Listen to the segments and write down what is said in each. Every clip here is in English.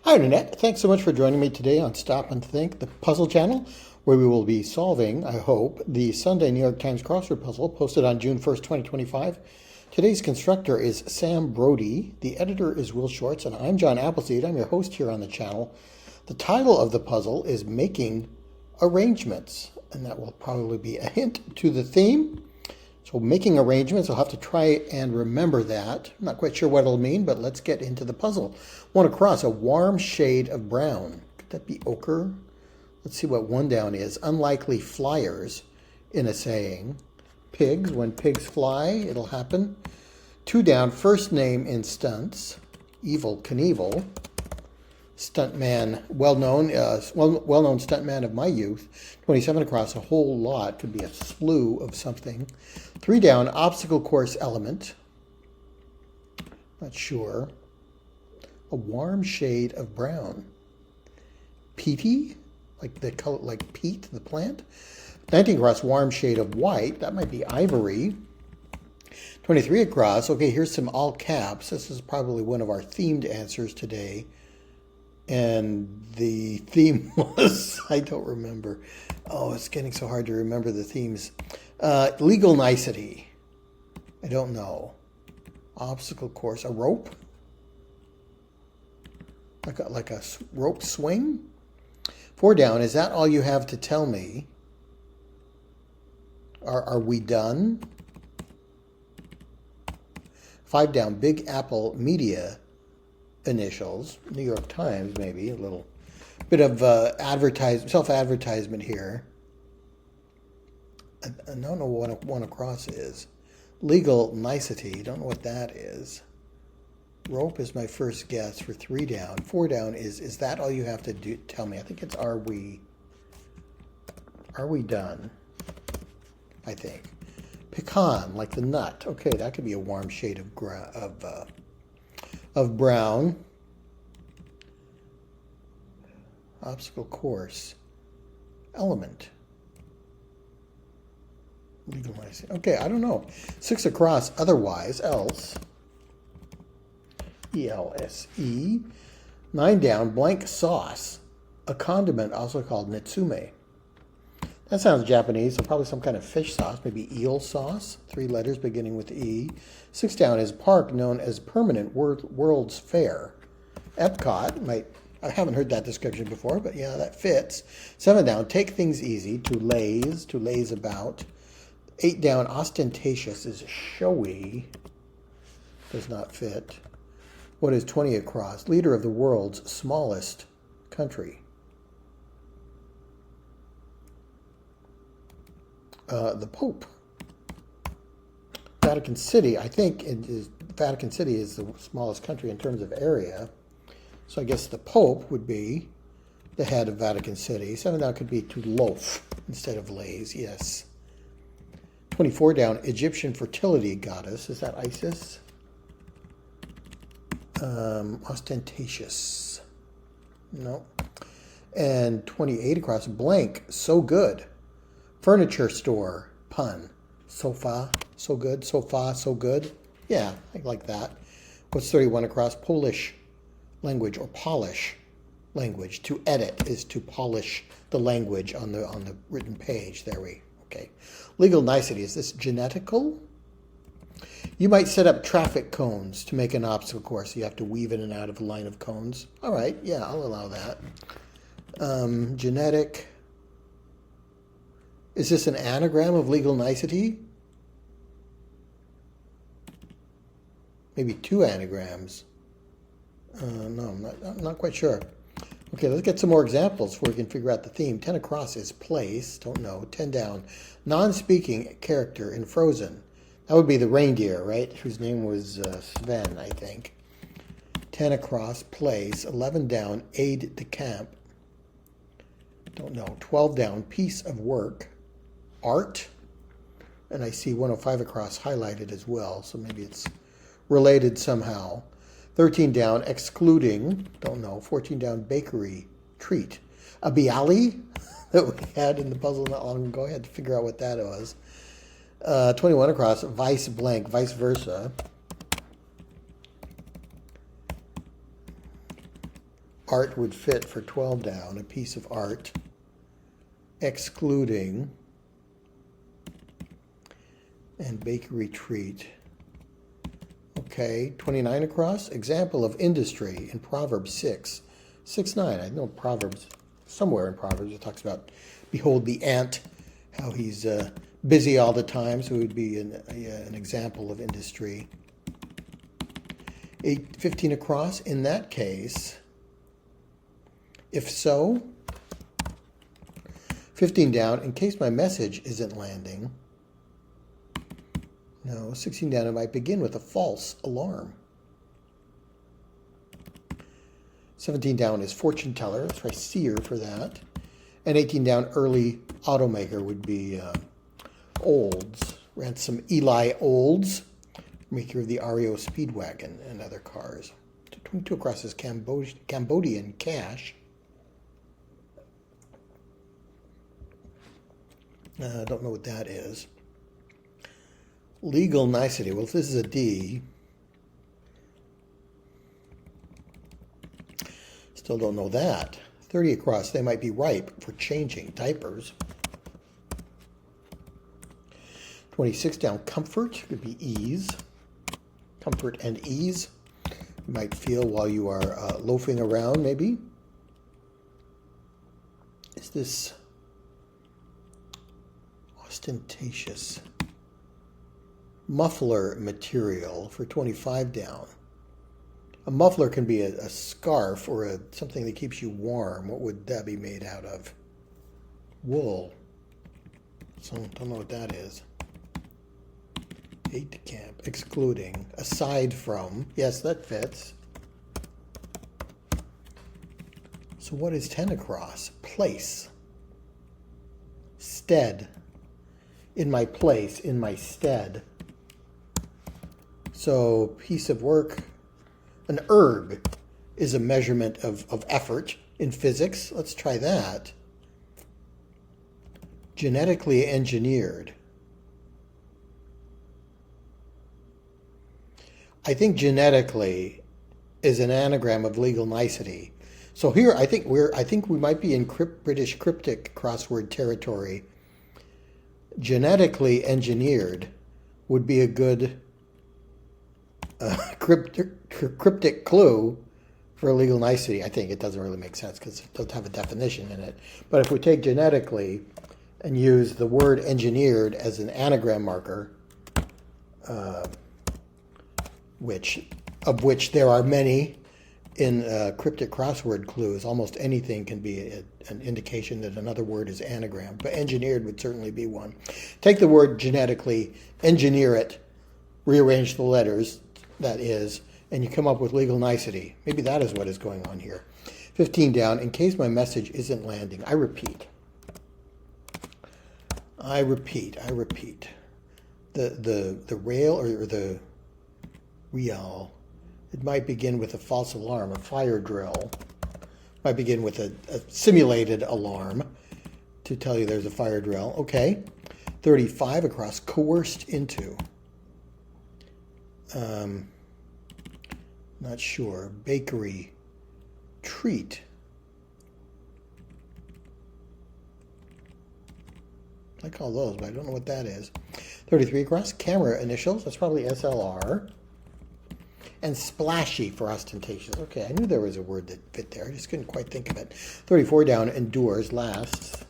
Hi, Internet. Thanks so much for joining me today on Stop and Think, the puzzle channel, where we will be solving, I hope, the Sunday New York Times Crossword puzzle posted on June 1st, 2025. Today's constructor is Sam Brody. The editor is Will Shorts, and I'm John Appleseed. I'm your host here on the channel. The title of the puzzle is Making Arrangements, and that will probably be a hint to the theme. So making arrangements, I'll have to try and remember that. I'm not quite sure what it'll mean, but let's get into the puzzle. One across, a warm shade of brown. Could that be ochre? Let's see what one down is. Unlikely flyers in a saying. Pigs, when pigs fly, it'll happen. Two down, first name in stunts. Evel Knievel. Stuntman, well-known stuntman of my youth. 27 across, a whole lot. Could be a slew of something. Three down, obstacle course element. Not sure. A warm shade of brown. Peaty, like the color, like peat, the plant. 19 across, warm shade of white. That might be ivory. 23 across. Okay, here's some all caps. This is probably one of our themed answers today. And the theme was, I don't remember. Oh, it's getting so hard to remember the themes. Legal nicety. I don't know. Obstacle course. A rope? Like a rope swing? Four down. Is that all you have to tell me? Are we done? Five down. Big Apple Media initials. New York Times, maybe. A little bit of self-advertisement here. I don't know what one across is. Legal nicety. Don't know what that is. Rope is my first guess for three down. Four down is that all you have to do? Tell me. I think it's are we done? I think. Pecan, like the nut. Okay, that could be a warm shade of brown. Obstacle course. Element. Legalizing. Okay, I don't know. Six across, otherwise, else. E-L-S-E. Nine down, blank sauce. A condiment also called nitsume. That sounds Japanese, so probably some kind of fish sauce, maybe eel sauce. Three letters beginning with E. Six down is park known as Permanent World's Fair. Epcot, I haven't heard that description before, but yeah, that fits. Seven down, take things easy, to laze about. Eight down, ostentatious is showy. Does not fit. What is 20 across? Leader of the world's smallest country. The Pope. Vatican City, I think Vatican City is the smallest country in terms of area. So I guess the Pope would be the head of Vatican City. Seven down could be to loaf instead of laze, yes. 24 down, Egyptian fertility goddess. Is that Isis? Ostentatious. No. And 28 across, blank, so good. Furniture store, pun. Sofa, so good. Sofa, so good. Yeah, I like that. What's 31 across? Polish language or polish language. To edit is to polish the language on the written page. Okay. Legal nicety, is this genetical? You might set up traffic cones to make an obstacle course. You have to weave in and out of a line of cones. All right, yeah, I'll allow that. Genetic. Is this an anagram of legal nicety? Maybe two anagrams. No, I'm not quite sure. Okay, let's get some more examples where we can figure out the theme. 10 across is place. Don't know. 10 down. Non-speaking character in Frozen. That would be the reindeer, right? Whose name was Sven, I think. 10 across, place. 11 down, aide de camp. Don't know. 12 down, piece of work. Art. And I see 105 across highlighted as well, so maybe it's related somehow. 13 down, excluding, don't know. 14 down, bakery, treat. A bialy that we had in the puzzle not long ago. I had to figure out what that was. 21 across, vice blank, vice versa. art would fit for 12 down, a piece of art, excluding, and bakery treat. Okay, 29 across, example of industry in Proverbs 6:9. I know Proverbs, somewhere in Proverbs it talks about, behold the ant, how he's busy all the time, so it would be an example of industry. 15 across, in that case, if so, 15 down, in case my message isn't landing. No, 16 down, it might begin with a false alarm. 17 down is fortune teller. Let's try seer for that. And 18 down, early automaker would be Olds. Ransom Eli Olds, maker of the REO Speedwagon and other cars. 22 across is Cambodian cash. I don't know what that is. Legal nicety. Well, if this is a D, still don't know that. 30 across, they might be ripe for changing diapers. 26 down, comfort could be ease. Comfort and ease. You might feel while you are loafing around, maybe. Is this ostentatious? Muffler material for 25 down. A muffler can be a scarf or something that keeps you warm. What would that be made out of? Wool. So don't know what that is. 8 to camp, excluding, aside from. Yes, that fits. So what is 10 across? Place. Stead. In my place, in my stead. So piece of work. An erg is a measurement of effort in physics. Let's try that. Genetically engineered. I think genetically is an anagram of legal nicety. So here I think we might be in British cryptic crossword territory. Genetically engineered would be a good cryptic clue for legal nicety. I think it doesn't really make sense because it doesn't have a definition in it. But if we take genetically and use the word engineered as an anagram marker, of which there are many in cryptic crossword clues, almost anything can be an indication that another word is anagram. But engineered would certainly be one. Take the word genetically, engineer it, rearrange the letters, that is, and you come up with legal nicety. Maybe that is what is going on here. 15 down, in case my message isn't landing, I repeat. The rail or the real, it might begin with a false alarm, a fire drill. Might begin with a simulated alarm to tell you there's a fire drill. Okay. 35 across, coerced into. Not sure. Bakery treat. I call those, but I don't know what that is. 33 across, camera initials. That's probably SLR. And splashy for ostentatious. Okay, I knew there was a word that fit there. I just couldn't quite think of it. 34 down, endures, lasts.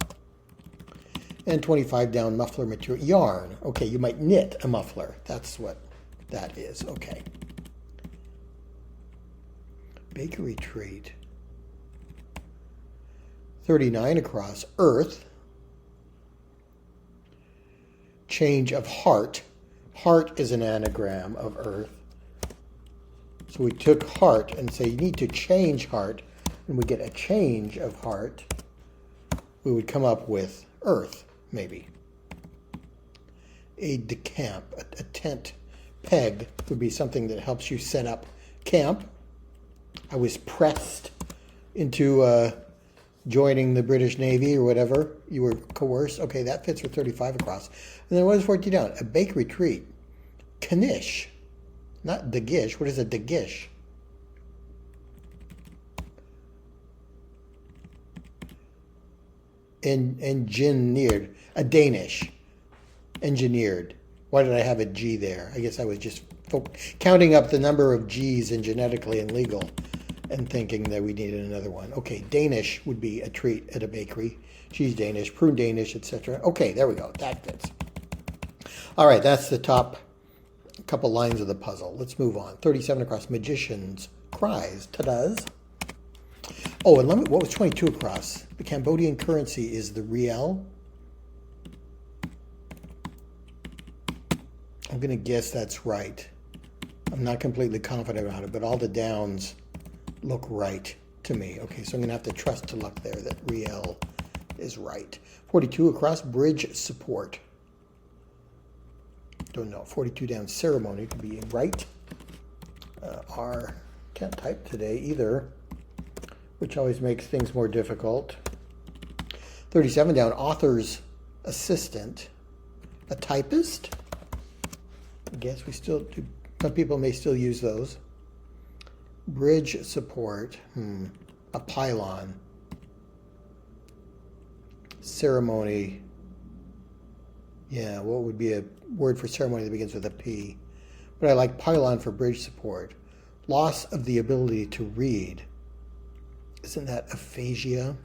And 25 down, muffler material. Yarn. Okay, you might knit a muffler. That's what that is. Okay. Bakery treat. 39 across, earth. Change of heart. Heart is an anagram of earth. So we took heart and say you need to change heart, and we get a change of heart. We would come up with earth, maybe. Aide de camp, a tent peg would be something that helps you set up camp. I was pressed into joining the British Navy or whatever. You were coerced. Okay, that fits for 35 across. And then what is 40 down? A bakery treat. Knish. Not dagish. What is a dagish? engineered. A Danish. Engineered. Why did I have a G there? I guess I was just counting up the number of G's in genetically and legal and thinking that we needed another one. Okay, Danish would be a treat at a bakery. Cheese Danish, prune Danish, etc. Okay, there we go. That fits. All right, that's the top couple lines of the puzzle. Let's move on. 37 across. Magician's cries. Ta-da's. Oh, and what was 22 across? The Cambodian currency is the riel. I'm going to guess that's right. I'm not completely confident about it, but all the downs look right to me. Okay, so I'm going to have to trust to luck there that riel is right. 42 across. Bridge support. Don't know. 42 down. Ceremony could be right. R. Can't type today either, which always makes things more difficult. 37 down. Author's assistant. A typist. I guess we still do. Some people may still use those. Bridge support. A pylon. Ceremony. Yeah, what would be a word for ceremony that begins with a P? But I like pylon for bridge support. Loss of the ability to read. Isn't that aphasia?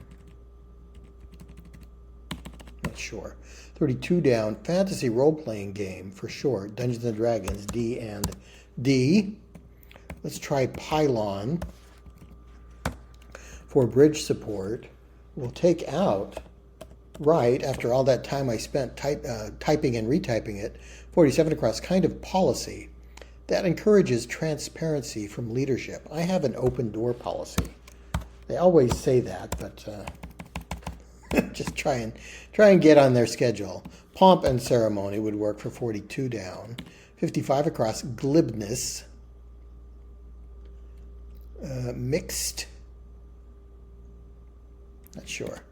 Not sure. 32 down. Fantasy role-playing game for short. Dungeons and Dragons. D and D. Let's try pylon for bridge support. We'll take out right after all that time I spent typing and retyping it. 47 across. Kind of policy that encourages transparency from leadership. I have an open door policy. They always say that, but just try and get on their schedule. Pomp and ceremony would work for 42 down. 55 across. Glibness. Mixed. Not sure.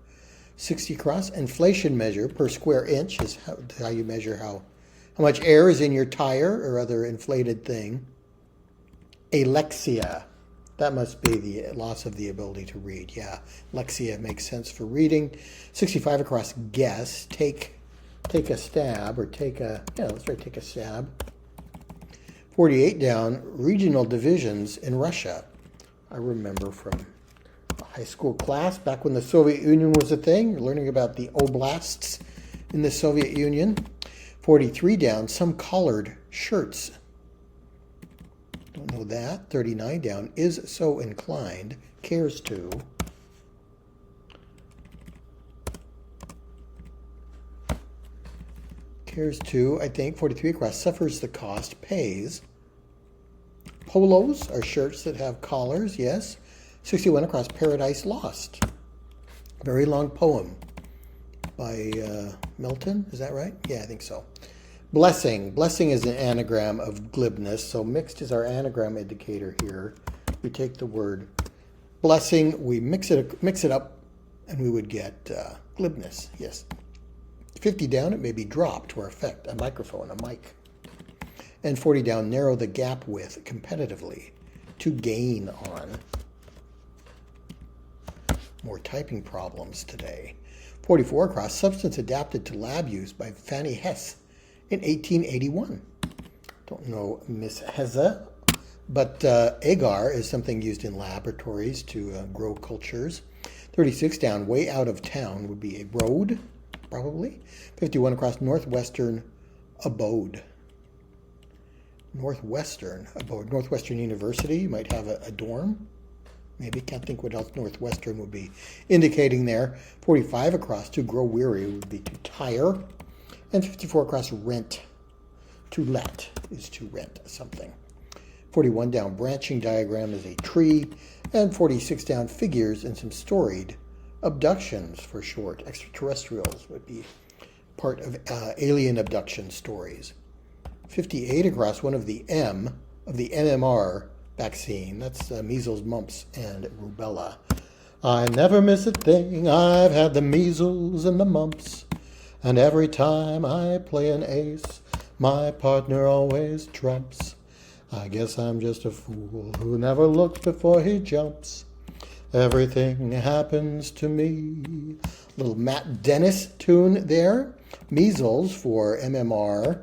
60 across. Inflation measure per square inch is how you measure how much air is in your tire or other inflated thing. Alexia. That must be the loss of the ability to read. Yeah, Lexia makes sense for reading. 65 across. Guess. Take a stab or take a stab. 48 down. Regional divisions in Russia. I remember from a high school class back when the Soviet Union was a thing. You're learning about the oblasts in the Soviet Union. 43 down. Some collared shirts. Don't know that. 39 down. Is so inclined. Cares to. Cares to, I think. 43 across. Suffers the cost. Pays. Polos are shirts that have collars. Yes. 61 across. Paradise Lost. Very long poem by Milton. Is that right? Yeah, I think so. Blessing. Blessing is an anagram of glibness, so mixed is our anagram indicator here. We take the word blessing, we mix it up, and we would get glibness. Yes. 50 down, it may be dropped or affect a microphone, a mic. And 40 down, narrow the gap with competitively, to gain on. More typing problems today. 44 across. Substance adapted to lab use by Fanny Hesse in 1881. Don't know Miss Hesse, but agar is something used in laboratories to grow cultures. 36 down. Way out of town would be a road, probably. 51 across. Northwestern abode. Northwestern abode. Northwestern University, you might have a dorm. Maybe, can't think what else Northwestern would be indicating there. 45 across. To grow weary would be to tire. And 54 across. Rent. To let is to rent something. 41 down. Branching diagram is a tree. And 46 down. Figures and some storied abductions for short. Extraterrestrials would be part of alien abduction stories. 58 across. One of the M of the MMR vaccine. That's measles, mumps, and rubella. I never miss a thing. I've had the measles and the mumps. And every time I play an ace, my partner always trumps. I guess I'm just a fool who never looks before he jumps. Everything happens to me Little Matt Dennis tune there. Measles for MMR.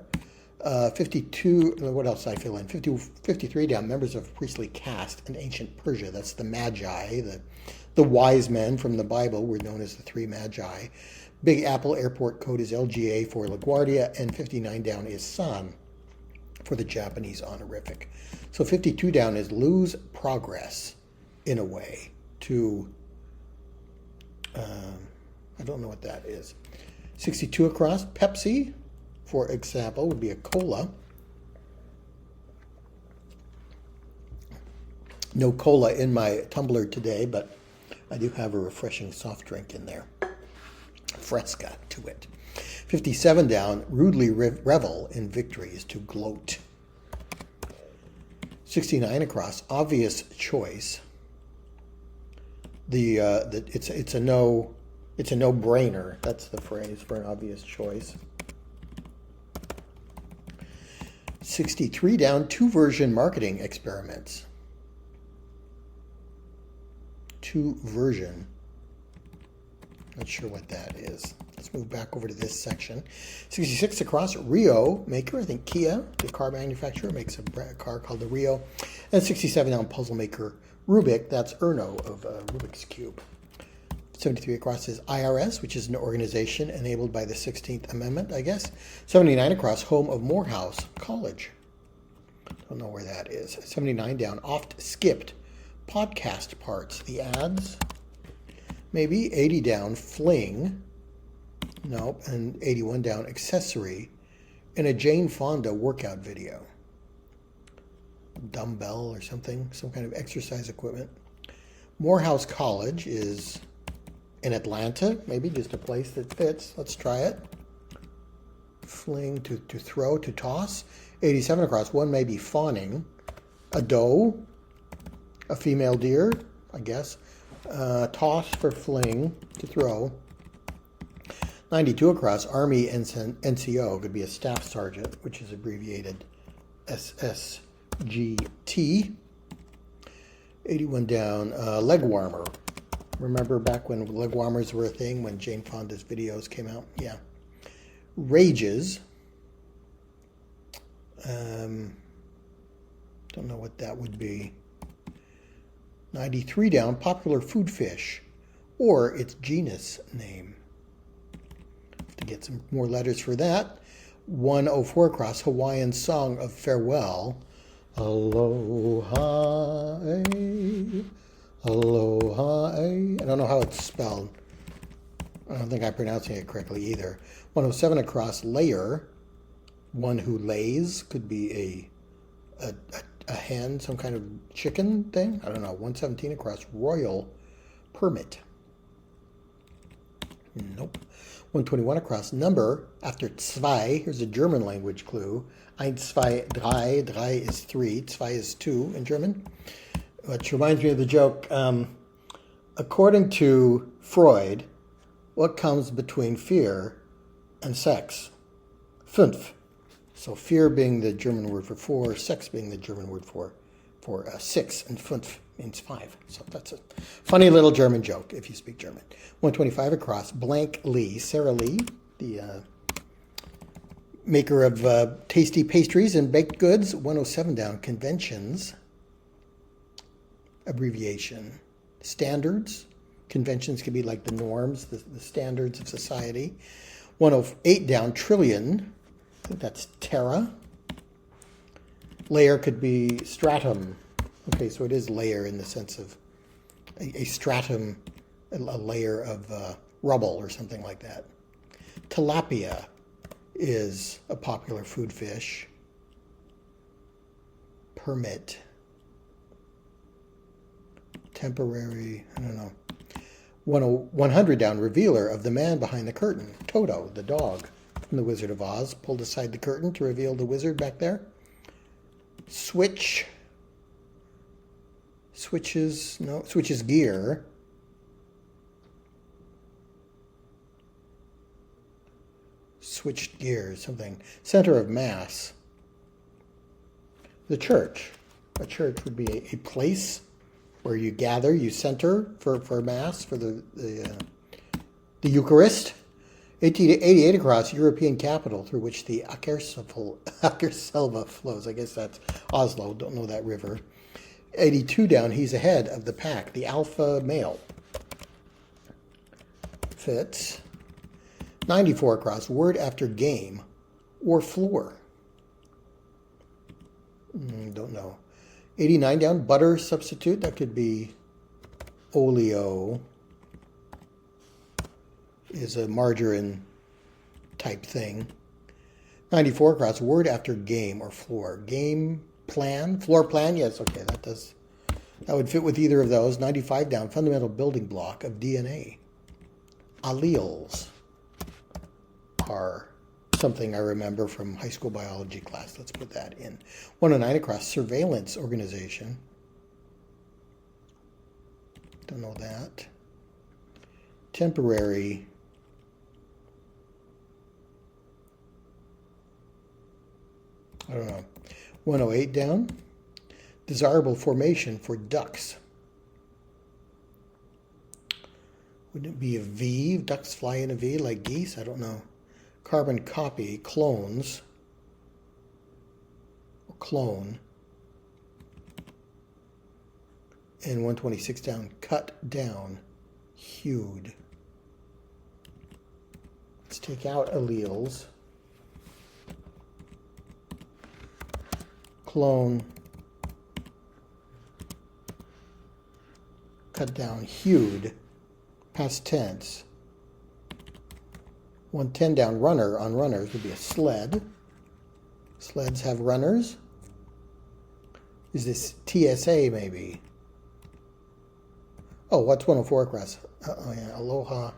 52, what else did I fill in? 53 down, members of priestly caste in ancient Persia. That's the Magi, the wise men from the Bible were known as the three Magi. Big Apple airport code is LGA for LaGuardia, and 59 down is San for the Japanese honorific. So 52 down is lose progress in a way to, I don't know what that is. 62 across, Pepsi, for example, would be a cola. No cola in my tumbler today, but I do have a refreshing soft drink in there. Fresca to it. 57 down, rudely revel in victories to gloat. 69 across, obvious choice. It's a no-brainer. That's the phrase for an obvious choice. 63 down, two-version marketing experiments. Two-version. Not sure what that is. Let's move back over to this section. 66 across, Rio maker. I think Kia, the car manufacturer, makes a car called the Rio. And 67 down, puzzle maker Rubik. That's Erno of Rubik's Cube. 73 across is IRS, which is an organization enabled by the 16th Amendment, I guess. 79 across, home of Morehouse College. Don't know where that is. 79 down, oft skipped podcast parts. The ads, maybe. 80 down, fling. Nope. And 81 down, accessory in a Jane Fonda workout video. Dumbbell or something, some kind of exercise equipment. Morehouse College is in Atlanta, maybe just a place that fits. Let's try it. Fling, to throw, to toss. 87 across, one may be fawning. A doe, a female deer, I guess. Toss for fling, to throw. 92 across, Army NCO, could be a staff sergeant, which is abbreviated SSGT. 81 down, leg warmer. Remember back when leg warmers were a thing, when Jane Fonda's videos came out? Yeah. Rages. Don't know what that would be. 93 down, popular food fish, or its genus name. Have to get some more letters for that. 104 across, Hawaiian song of farewell. Aloha, aloha. I don't know how it's spelled. I don't think I'm pronouncing it correctly either. 107 across, layer. One who lays, could be a hen, some kind of chicken thing. I don't know. 117 across, royal permit. Nope. 121 across, number after zwei. Here's a German language clue. Eins, zwei, drei. Drei is 3. Zwei is 2 in German. Which reminds me of the joke. According to Freud, what comes between fear and sex? Fünf. So fear being the German word for 4, sex being the German word for 6, and fünf means 5. So that's a funny little German joke if you speak German. 125 across, blank Lee, Sarah Lee, the maker of tasty pastries and baked goods. 107 down, conventions, abbreviation, standards. Conventions can be like the norms, the standards of society. 108 down, trillion. I think that's Terra. Layer could be stratum. Okay, so it is layer in the sense of a stratum, a layer of rubble or something like that. Tilapia is a popular food fish. Permit. Temporary, I don't know. 100 down, revealer of the man behind the curtain. Toto, the dog from The Wizard of Oz, pulled aside the curtain to reveal the wizard back there. Switch. Switches gear. Switched gears, something. Center of mass. The church. A church would be a place where you gather, you center for mass, for the The Eucharist. 1888 across, European capital through which the Akerselva flows. I guess that's Oslo. Don't know that river. 82 down, he's ahead of the pack. The alpha male. Fits. 94 across, word after game or floor. Don't know. 89 down, butter substitute. That could be oleo. Is a margarine type thing. 94 across, word after game or floor. Game plan, floor plan. Yes, okay, that would fit with either of those. 95 down, fundamental building block of DNA. Alleles are something I remember from high school biology class. Let's put that in. 109 across, surveillance organization. Don't know that. Temporary. I don't know. 108 down. Desirable formation for ducks. Wouldn't it be a V? Ducks fly in a V like geese? I don't know. Carbon copy, clones. Or clone. And 126 down. Cut down. Hewed. Let's take out alleles. Clone, cut down, hewed, past tense. 110 down, runner on runners would be a sled. Sleds have runners. Is this TSA maybe? Oh, what's 104 across? Oh yeah, aloha.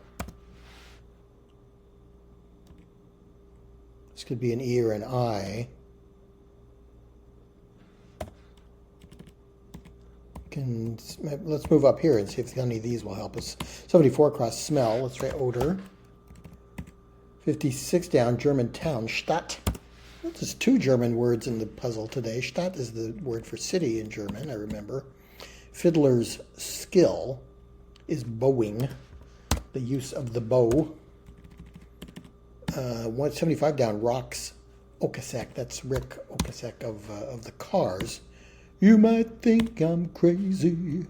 This could be an E or an I. Let's move up here and see if any of these will help us. 74 across, smell. Let's try odor. 56 down, German town, Stadt. There's 2 German words in the puzzle today. Stadt is the word for city in German, I remember. Fiddler's skill is bowing, the use of the bow. 175 down, rocks, Okasek. That's Rick Okasek of the Cars. You might think I'm crazy.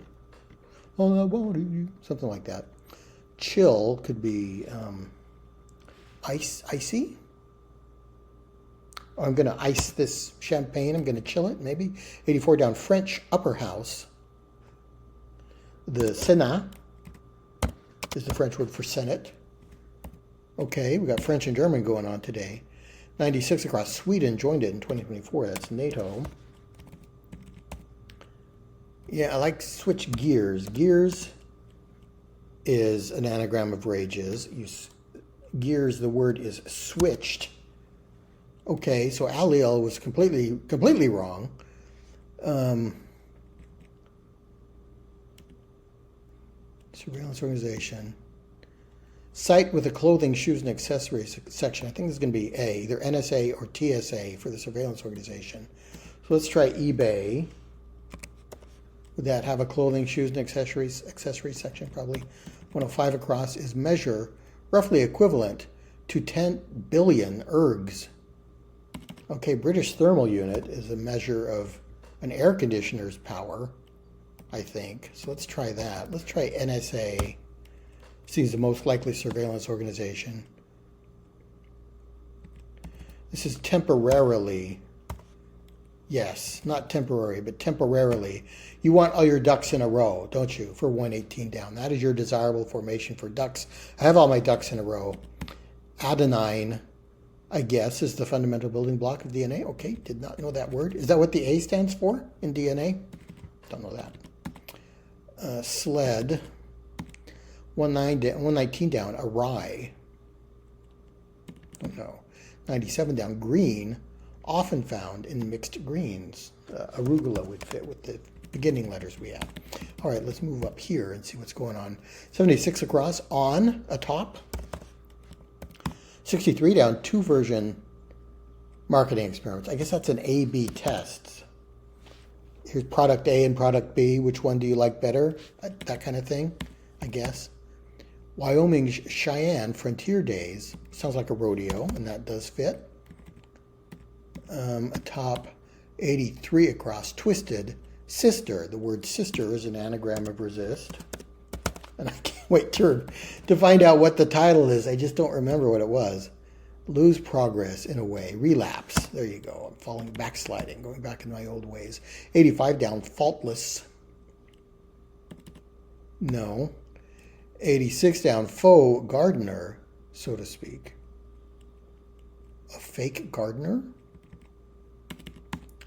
All I want is you. Something like that. Chill could be icy. I'm going to ice this champagne. I'm going to chill it, maybe. 84 down, French upper house. The Sénat is the French word for Senate. Okay, we got French and German going on today. 96 across, Sweden joined it in 2024. That's NATO. Yeah, I like switch gears. Gears is an anagram of rages. Gears, the word is switched. Okay, so allele was completely wrong. Surveillance organization. Site with a clothing, shoes, and accessories section. I think this is going to be A, either NSA or TSA for the surveillance organization. So let's try eBay. Would that have a clothing, shoes, and accessories section? Probably. 105 across is measure, roughly equivalent to 10 billion ergs. Okay, British thermal unit is a measure of an air conditioner's power, I think. So let's try that. Let's try NSA. Seems the most likely surveillance organization. This is temporarily. Yes, not temporary, but temporarily. You want all your ducks in a row, don't you, for 118 down. That is your desirable formation for ducks. I have all my ducks in a row. Adenine, I guess, is the fundamental building block of DNA. Okay, did not know that word. Is that what the A stands for in DNA? Don't know that. Sled, 119 down, awry. Don't know. 97 down, green. Often found in mixed greens. Arugula would fit with the beginning letters we have. All right, let's move up here and see what's going on. 76 across, on, atop. 63 down, 2 version marketing experiments. I guess that's an A-B test. Here's product A and product B. Which one do you like better? That kind of thing, I guess. Wyoming's Cheyenne Frontier Days. Sounds like a rodeo, and that does fit. Atop 83 across, Twisted Sister. The word sister is an anagram of resist. And I can't wait to find out what the title is. I just don't remember what it was. Lose progress in a way. Relapse. There you go. I'm falling, backsliding, going back in my old ways. 85 down, Faultless. No. 86 down, Faux Gardener, so to speak. A fake gardener? I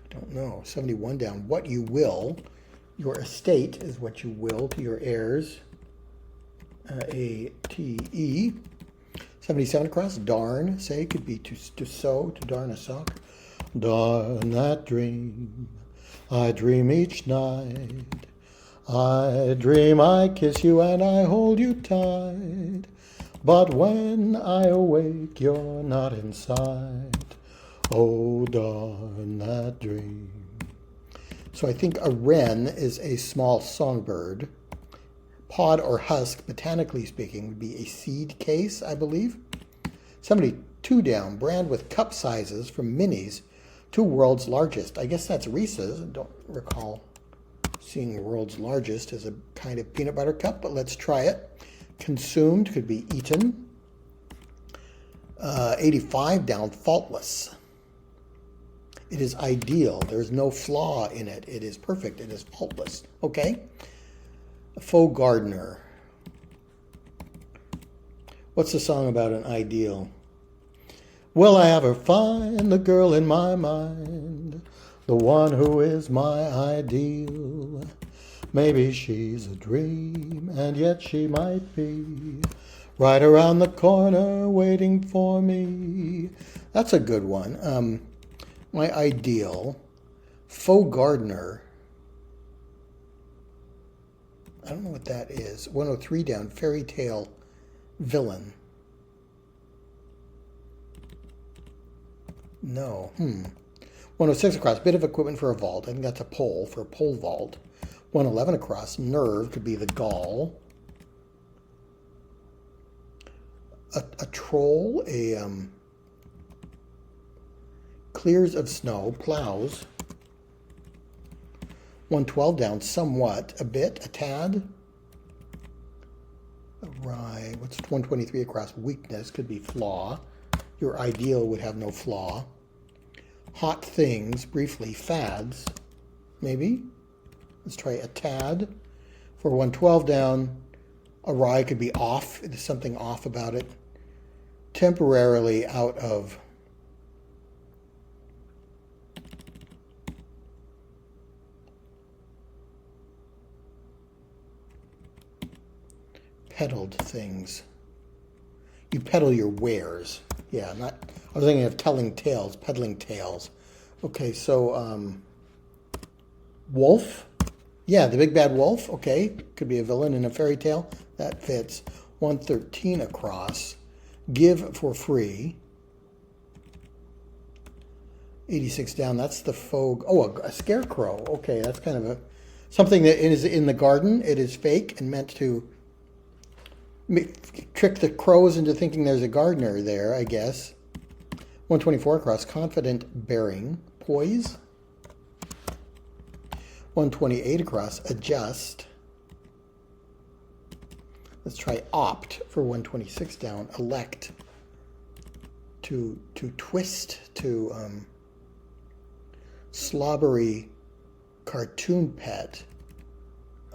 don't know. 71 down, What You Will. Your estate is what you will to your heirs. A-T-E. 77 across, Darn, say, could be to sew, to darn a sock. Darn that dream, I dream each night. I dream I kiss you and I hold you tight. But when I awake, you're not in sight. Oh, darn that dream. So I think a wren is a small songbird. Pod or husk, botanically speaking, would be a seed case, I believe. 72 down, brand with cup sizes from minis to world's largest. I guess that's Reese's. I don't recall seeing world's largest as a kind of peanut butter cup, but let's try it. Consumed could be eaten. 85 down, Faultless. It is ideal. There's no flaw in it. It is perfect. It is faultless. Okay? A Faux Gardener. What's the song about an ideal? Will I ever find the girl in my mind, the one who is my ideal? Maybe she's a dream, and yet she might be right around the corner waiting for me. That's a good one. My ideal. Faux Gardener. I don't know what that is. 103 down, Fairy Tale Villain. No. 106 across, bit of equipment for a vault. I think that's a pole for a pole vault. 111 across, Nerve could be the gall. A troll, clears of snow, plows. 112 down, Somewhat, a bit, a tad. Right, what's 123 across? Weakness could be flaw. Your ideal would have no flaw. Hot things, briefly, fads, maybe. Let's try a tad. For 112 down, awry could be off. There's something off about it. Temporarily out of. Peddled things. You peddle your wares. Yeah, not. I was thinking of telling tales, peddling tales. Okay, so wolf. Yeah, the big bad wolf. Okay, could be a villain in a fairy tale. That fits. 113 across. Give for free. 86 down. That's the faux. Oh, a scarecrow. Okay, that's kind of a something that is in the garden. It is fake and meant to trick the crows into thinking there's a gardener there, I guess. 124 across, confident bearing, poise. 128 across, adjust. Let's try opt for 126 down, elect. To twist, to slobbery cartoon pet.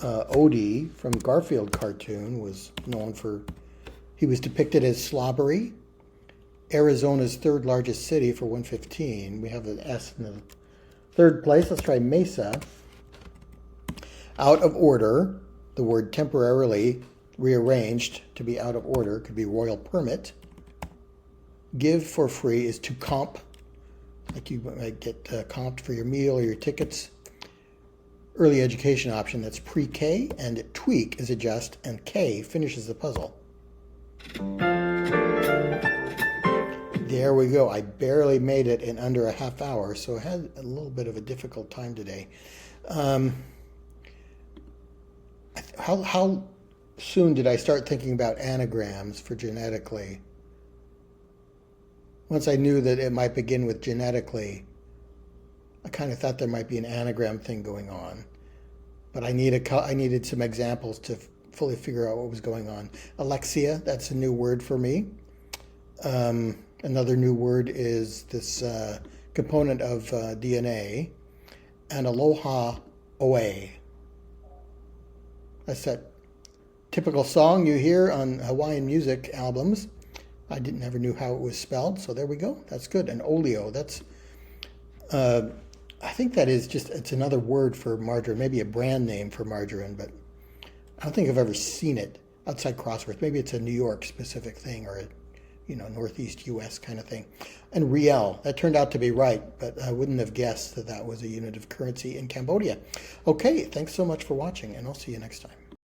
Odie from Garfield cartoon was known for, he was depicted as slobbery. Arizona's third largest city for 115. We have an S in the third place. Let's try Mesa. Out of order. The word temporarily rearranged to be out of order could be royal permit. Give for free is to comp. Like you might get comped for your meal or your tickets. Early education option, that's pre-K, and tweak is adjust, and K finishes the puzzle. There we go. I barely made it in under a half hour, so I had a little bit of a difficult time today. How soon did I start thinking about anagrams for genetically. Once I knew that it might begin with genetically, I kind of thought there might be an anagram thing going on. But I needed some examples to fully figure out what was going on. Alexia, that's a new word for me. Another new word is this component of DNA. And aloha oe. That's that typical song you hear on Hawaiian music albums. I never knew how it was spelled, so there we go. That's good. And oleo, that's, I think that is just, it's another word for margarine, maybe a brand name for margarine, but I don't think I've ever seen it outside crosswords. Maybe it's a New York specific thing or a, Northeast U.S. kind of thing. And riel, that turned out to be right, but I wouldn't have guessed that that was a unit of currency in Cambodia. Okay, thanks so much for watching, and I'll see you next time.